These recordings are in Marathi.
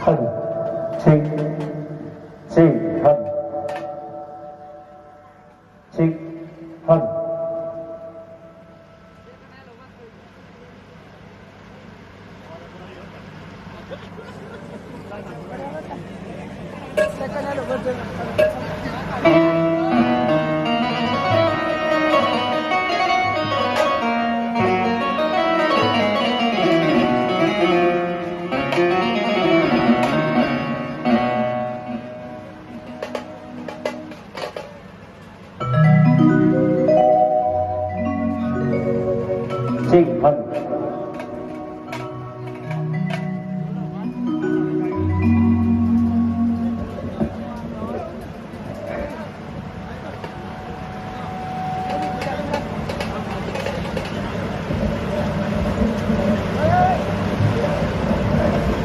hadi çek çek hadi çek hadi çek hadi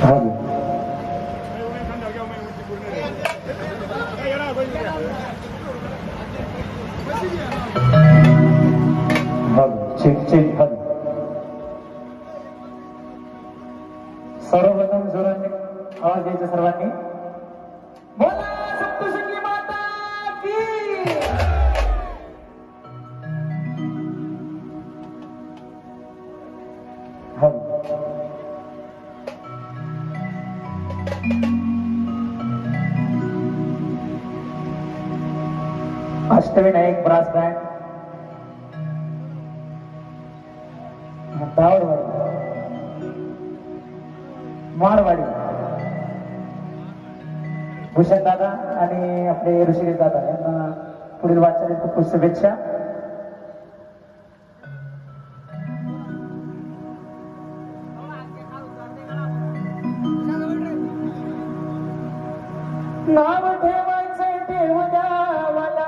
hadi hadi çek çek hadi सर्वप्रथम जोरांनी आवाज द्यायचा सर्वांनी बोला सप्तशृंगी माता की अष्टविनायक ब्रास बँड मारवाडी भूषण दादा आणि आपले ऋषिकेश दादा यांना पुढील वाटचालीत खूप खूप शुभेच्छा. नाव ठेवायचे देव द्यावाला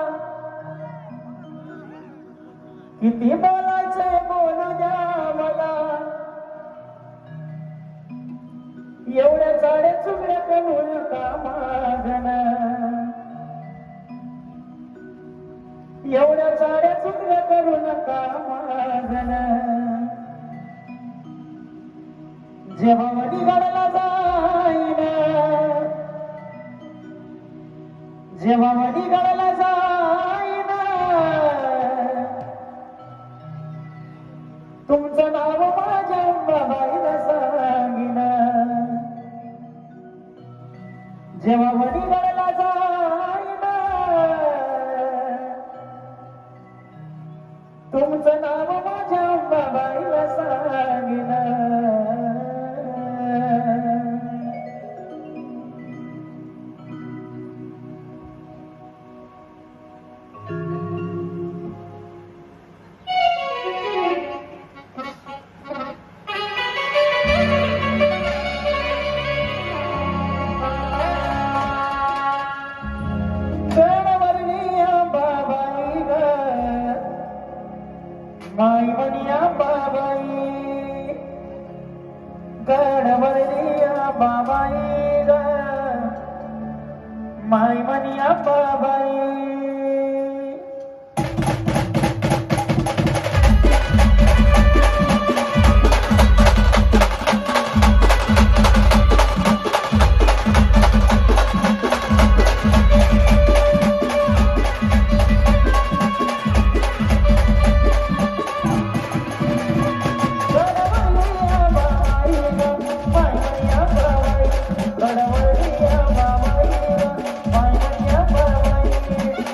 किती बोलायचे बोलू द्यावाला एवढ्या चाड्या चुकड्या करू नका मागण एवढ्या चाड्या चुकड्या करू नका मागण जेव्हा वडीगडाला जाईन जेव्हा वडीगडाला जाईन तुमचं नाव माझ्या बाबाईला सांगीन जेव्हा वडीगडाला जाईन तुमचं नाव माझ्या बाबाईला सांगीन माई मनिया बाबाई गडवरिया बाबाई ग माई मनिया बाबाई गडवरिया बाबाई माई मनिया बाबाई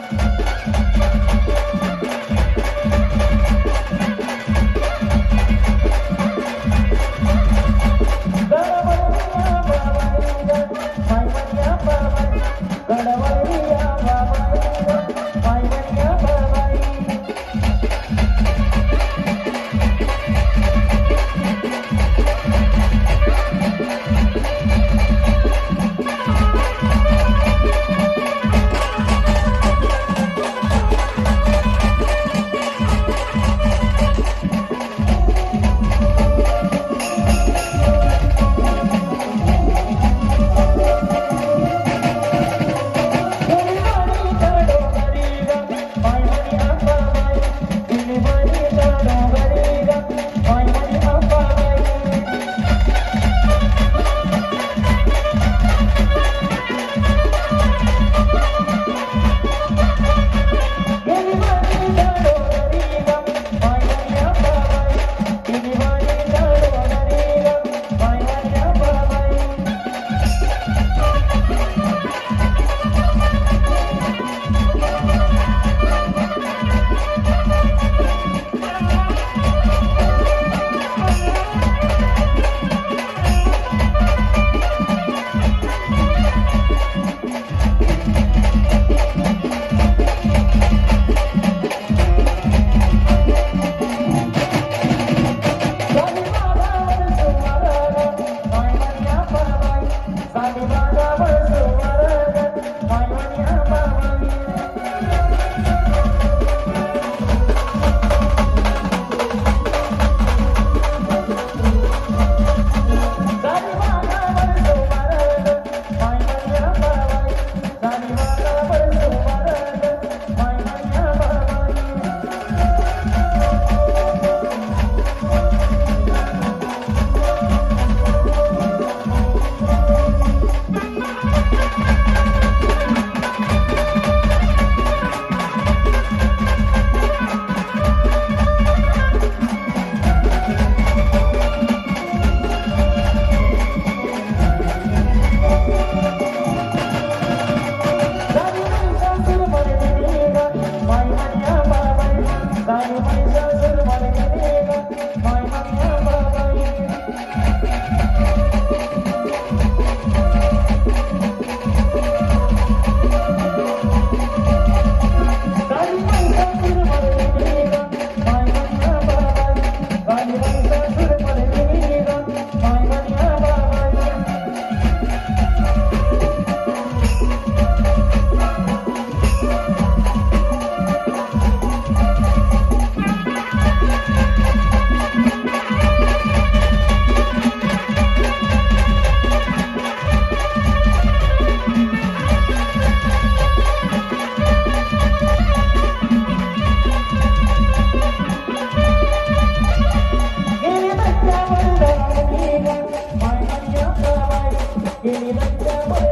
गेली रस्त्यावर